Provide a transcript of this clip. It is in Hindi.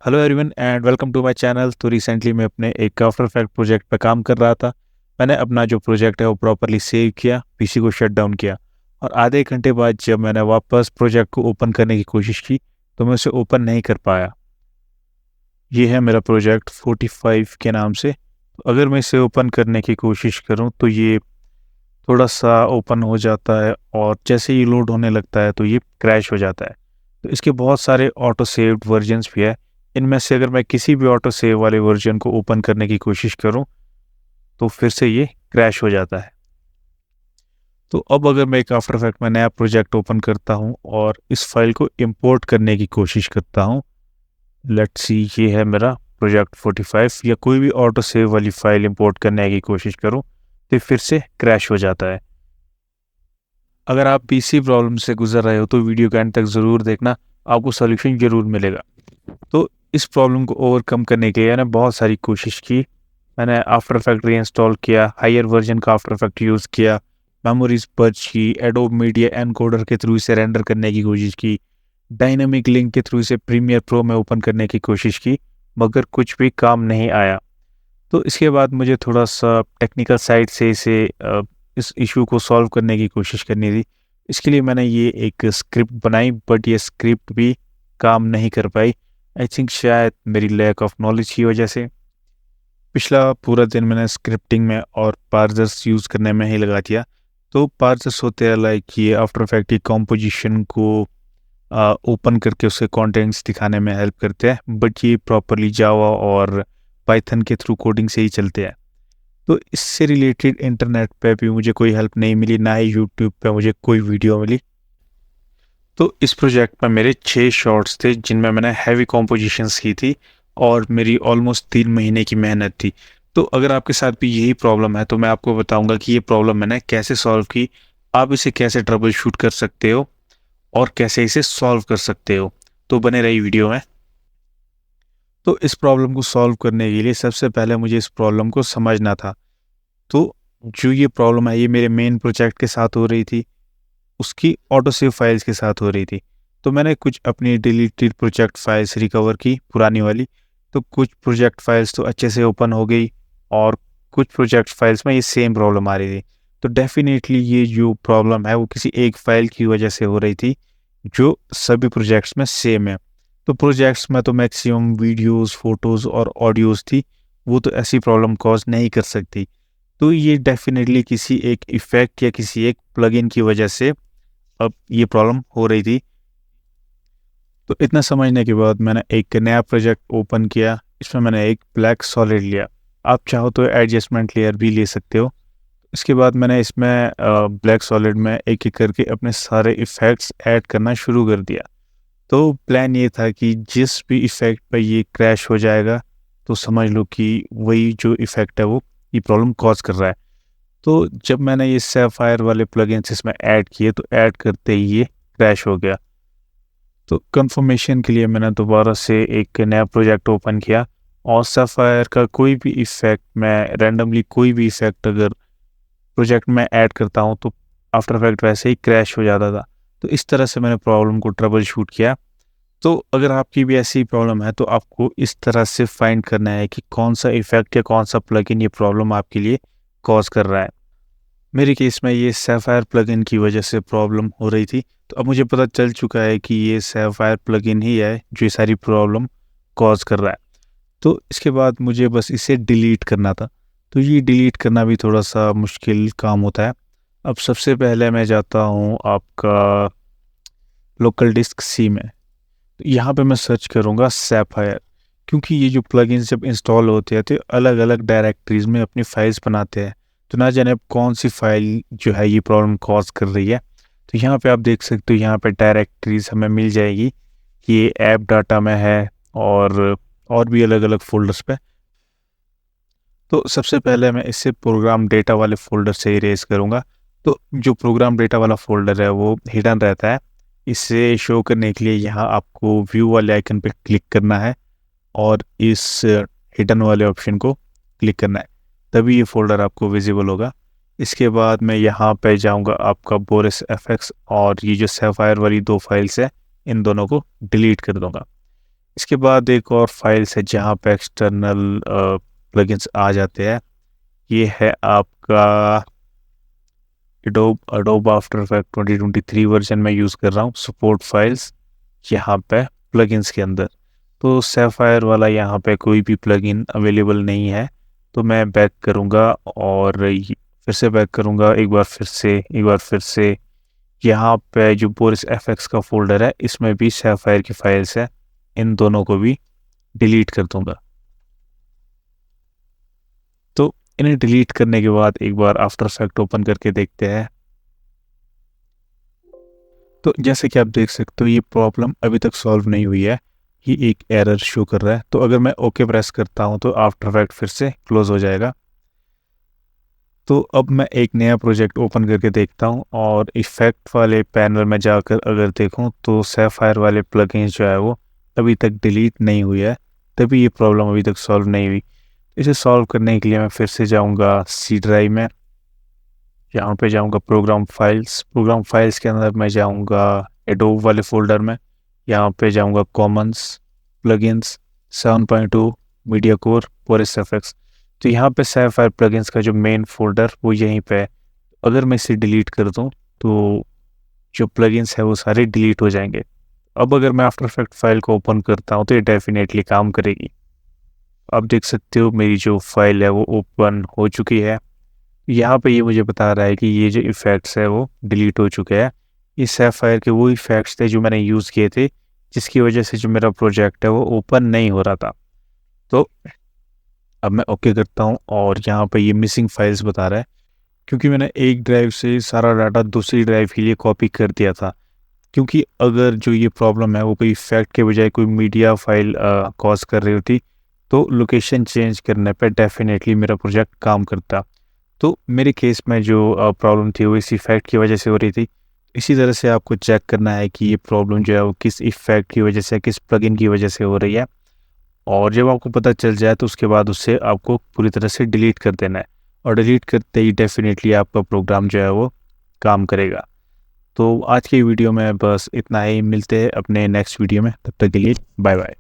Hello everyone and welcome to my channel. तो रिसेंटली मैं अपने एक आफ्टर इफेक्ट प्रोजेक्ट पे काम कर रहा था। मैंने अपना जो प्रोजेक्ट है वो प्रॉपरली सेव किया, पीसी को शट डाउन किया और आधे एक घंटे बाद जब मैंने वापस प्रोजेक्ट को ओपन करने की कोशिश की तो मैं उसे ओपन नहीं कर पाया। ये है मेरा प्रोजेक्ट 45 के नाम से। तो अगर मैं इसे ओपन करने की कोशिश करूं तो ये थोड़ा सा ओपन हो जाता है और जैसे ही लोड होने लगता है तो ये क्रैश हो जाता है। तो इसके बहुत सारे ऑटो सेव्ड वर्जन्स भी है। इनमें से अगर मैं किसी भी ऑटो सेव वाले वर्जन को ओपन करने की कोशिश करूं तो फिर से ये क्रैश हो जाता है। तो अब अगर मैं एक आफ्टर इफेक्ट में नया प्रोजेक्ट ओपन करता हूं और इस फाइल को इंपोर्ट करने की कोशिश करता हूं, लेट्स सी ये है मेरा प्रोजेक्ट 45, या कोई भी ऑटो सेव वाली फाइल इंपोर्ट करने की कोशिश करूं तो फिर से क्रैश हो जाता है। अगर आप पीसी प्रॉब्लम से गुजर रहे हो तो वीडियो के एंड तक ज़रूर देखना, आपको सोल्यूशन ज़रूर मिलेगा। तो इस प्रॉब्लम को ओवरकम करने के लिए मैंने बहुत सारी कोशिश की। मैंने आफ्टर इफेक्ट री इंस्टॉल किया, हायर वर्जन का आफ्टर इफेक्ट यूज़ किया, मेमोरीज पर्च की, एडोब मीडिया एनकोडर के थ्रू इसे रेंडर करने की कोशिश की, डायनामिक लिंक के थ्रू इसे प्रीमियर प्रो में ओपन करने की कोशिश की, मगर कुछ भी काम नहीं आया। तो इसके बाद मुझे थोड़ा सा टेक्निकल साइड से इस इशू को सॉल्व करने की कोशिश करनी थी। इसके लिए मैंने ये एक स्क्रिप्ट बनाई, बट ये स्क्रिप्ट भी काम नहीं कर पाई। आई थिंक शायद मेरी लैक ऑफ नॉलेज की वजह से। पिछला पूरा दिन मैंने स्क्रिप्टिंग में और पार्सर्स यूज़ करने में ही लगा दिया। तो पार्सर्स होते हैं लाइक ये आफ्टर इफेक्ट की कॉम्पोजिशन को ओपन करके उसके कंटेंट्स दिखाने में हेल्प करते हैं, बट ये प्रॉपरली जावा और पाइथन के थ्रू कोडिंग से ही चलते हैं। तो इससे रिलेटेड इंटरनेट पे भी मुझे कोई हेल्प नहीं मिली, ना ही यूट्यूब पे मुझे कोई वीडियो मिली। तो इस प्रोजेक्ट में मेरे 6 शॉट्स थे जिनमें मैंने हैवी कॉम्पोजिशंस की थी और मेरी ऑलमोस्ट 3 महीने की मेहनत थी। तो अगर आपके साथ भी यही प्रॉब्लम है तो मैं आपको बताऊंगा कि ये प्रॉब्लम मैंने कैसे सॉल्व की, आप इसे कैसे ट्रबल शूट कर सकते हो और कैसे इसे सॉल्व कर सकते हो। तो बने रही वीडियो में। तो इस प्रॉब्लम को सॉल्व करने के लिए सबसे पहले मुझे इस प्रॉब्लम को समझना था। तो जो ये प्रॉब्लम है ये मेरे मेन प्रोजेक्ट के साथ हो रही थी, उसकी ऑटो सेव फाइल्स के साथ हो रही थी। तो मैंने कुछ अपनी डिलीटेड प्रोजेक्ट फाइल्स रिकवर की पुरानी वाली। तो कुछ प्रोजेक्ट फाइल्स तो अच्छे से ओपन हो गई और कुछ प्रोजेक्ट फाइल्स में ये सेम प्रॉब्लम आ रही थी। तो डेफिनेटली ये जो प्रॉब्लम है वो किसी एक फाइल की वजह से हो रही थी जो सभी प्रोजेक्ट्स में सेम है। तो प्रोजेक्ट्स में तो मैक्सिमम वीडियोस, फोटोज़ और ऑडियोज़ थी, वो तो ऐसी प्रॉब्लम कॉज नहीं कर सकती। तो ये डेफिनेटली किसी एक इफ़ेक्ट या किसी एक प्लगइन की वजह से अब ये प्रॉब्लम हो रही थी। तो इतना समझने के बाद मैंने एक नया प्रोजेक्ट ओपन किया। इसमें मैंने एक ब्लैक सॉलिड लिया, आप चाहो तो एडजस्टमेंट लेयर भी ले सकते हो। इसके बाद मैंने इसमें ब्लैक सॉलिड में एक एक करके अपने सारे इफ़ेक्ट्स ऐड करना शुरू कर दिया। तो प्लान ये था कि जिस भी इफ़ेक्ट पे ये क्रैश हो जाएगा तो समझ लो कि वही जो इफ़ेक्ट है वो ये प्रॉब्लम कॉज कर रहा है। तो जब मैंने ये सैफायर वाले प्लगइन्स इसमें ऐड किए तो ऐड करते ही ये क्रैश हो गया। तो कंफर्मेशन के लिए मैंने दोबारा से एक नया प्रोजेक्ट ओपन किया और सैफायर का कोई भी इफ़ेक्ट, मैं रैंडमली कोई भी इफ़ेक्ट अगर प्रोजेक्ट में ऐड करता हूँ तो आफ्टर इफेक्ट वैसे ही क्रैश हो जाता था। तो इस तरह से मैंने प्रॉब्लम को ट्रबल शूट किया। तो अगर आपकी भी ऐसी प्रॉब्लम है तो आपको इस तरह से फाइंड करना है कि कौन सा इफ़ेक्ट या कौन सा प्लगइन ये प्रॉब्लम आपके लिए कॉज कर रहा है। मेरे केस में ये सैफायर प्लगइन की वजह से प्रॉब्लम हो रही थी। तो अब मुझे पता चल चुका है कि ये सैफायर प्लगइन ही है जो ये सारी प्रॉब्लम कॉज कर रहा है। तो इसके बाद मुझे बस इसे डिलीट करना था। तो ये डिलीट करना भी थोड़ा सा मुश्किल काम होता है। अब सबसे पहले मैं जाता हूँ आपका लोकल डिस्क सी में। तो यहाँ पे मैं सर्च करूँगा सैफायर, क्योंकि ये जो प्लगइन्स जब इंस्टॉल होते हैं तो अलग अलग डायरेक्टरीज में अपनी फाइल्स बनाते हैं। तो ना जाने अब कौन सी फाइल जो है ये प्रॉब्लम कॉज कर रही है। तो यहाँ पे आप देख सकते हो, यहाँ पे डायरेक्टरीज हमें मिल जाएगी। ये ऐप डाटा में है और भी अलग अलग फोल्डर्स पे। तो सबसे पहले मैं इसे प्रोग्राम डेटा वाले फ़ोल्डर से इरेज़ करूँगा। तो जो प्रोग्राम डेटा वाला फ़ोल्डर है वो हिडन रहता है। इसे शो करने के लिए यहाँ आपको व्यू वाले आइकन पे क्लिक करना है और इस हिडन वाले ऑप्शन को क्लिक करना है, तभी ये फ़ोल्डर आपको विजिबल होगा। इसके बाद मैं यहाँ पे जाऊँगा आपका बोरिस एफएक्स और ये जो सैफायर वाली 2 फाइल्स है इन दोनों को डिलीट कर दूँगा। इसके बाद एक और फाइल्स है जहाँ पे एक्सटर्नल प्लगइन्स आ जाते हैं। ये है आपका एडोब आफ्टर इफेक्ट 2023 वर्जन में यूज़ कर रहा हूँ, सपोर्ट फाइल्स यहाँ पे प्लगइन्स के अंदर। तो सैफायर वाला यहाँ पे कोई भी प्लगइन अवेलेबल नहीं है, तो मैं बैक करूँगा और फिर से बैक करूँगा, एक बार फिर से यहाँ पे जो बोरिस एफएक्स का फोल्डर है इसमें भी सैफायर की फाइल्स है, इन दोनों को भी डिलीट कर दूंगा। तो इन्हें डिलीट करने के बाद एक बार आफ्टर इफेक्ट ओपन करके देखते हैं। तो जैसे कि आप देख सकते हो ये प्रॉब्लम अभी तक सॉल्व नहीं हुई है, ये एक एरर शो कर रहा है। तो अगर मैं ओके प्रेस करता हूँ तो आफ्टर इफेक्ट फिर से क्लोज हो जाएगा। तो अब मैं एक नया प्रोजेक्ट ओपन करके देखता हूँ और इफेक्ट वाले पैनल में जाकर अगर देखूँ तो सैफायर वाले प्लगइन्स जो है वो अभी तक डिलीट नहीं हुई है, तभी ये प्रॉब्लम अभी तक सॉल्व नहीं हुई। इसे सॉल्व करने के लिए मैं फिर से जाऊँगा सी ड्राइव में, यहाँ पे जाऊँगा प्रोग्राम फाइल्स के अंदर मैं जाऊँगा एडोब वाले फोल्डर में, यहाँ पे जाऊँगा commons, plugins, 7.2, media core, Boris FX. तो यहाँ पे सैफायर प्लगइन्स का जो मेन फोल्डर वो यहीं पे है। अगर मैं इसे डिलीट कर दूँ तो जो प्लगइन्स है वो सारे डिलीट हो जाएंगे। अब अगर मैं आफ्टर इफेक्ट फाइल को ओपन करता हूँ तो ये डेफिनेटली काम करेगी। आप देख सकते हो मेरी जो फाइल है वो ओपन हो चुकी है। यहाँ पे ये मुझे बता रहा है कि ये जो इफ़ेक्ट्स है वो डिलीट हो चुके हैं। ये सैफायर के वो इफ़ेक्ट्स थे जो मैंने यूज़ किए थे, जिसकी वजह से जो मेरा प्रोजेक्ट है वो ओपन नहीं हो रहा था। तो अब मैं ओके करता हूँ और यहाँ पे ये मिसिंग फाइल्स बता रहा है, क्योंकि मैंने एक ड्राइव से सारा डाटा दूसरी ड्राइव के लिए कॉपी कर दिया था। क्योंकि अगर जो ये प्रॉब्लम है वो कोई इफेक्ट के बजाय कोई मीडिया फाइल कॉज कर रही होती तो लोकेशन चेंज करने पे डेफिनेटली मेरा प्रोजेक्ट काम करता। तो मेरे केस में जो प्रॉब्लम थी वो इस इफेक्ट की वजह से हो रही थी। इसी तरह से आपको चेक करना है कि ये प्रॉब्लम जो है वो किस इफेक्ट की वजह से, किस प्लगइन की वजह से हो रही है। और जब आपको पता चल जाए तो उसके बाद उससे आपको पूरी तरह से डिलीट कर देना है, और डिलीट करते ही डेफिनेटली आपका प्रोग्राम जो है वो काम करेगा। तो आज की वीडियो में बस इतना ही, मिलते हैं अपने नेक्स्ट वीडियो में, तब तक के लिए बाय बाय।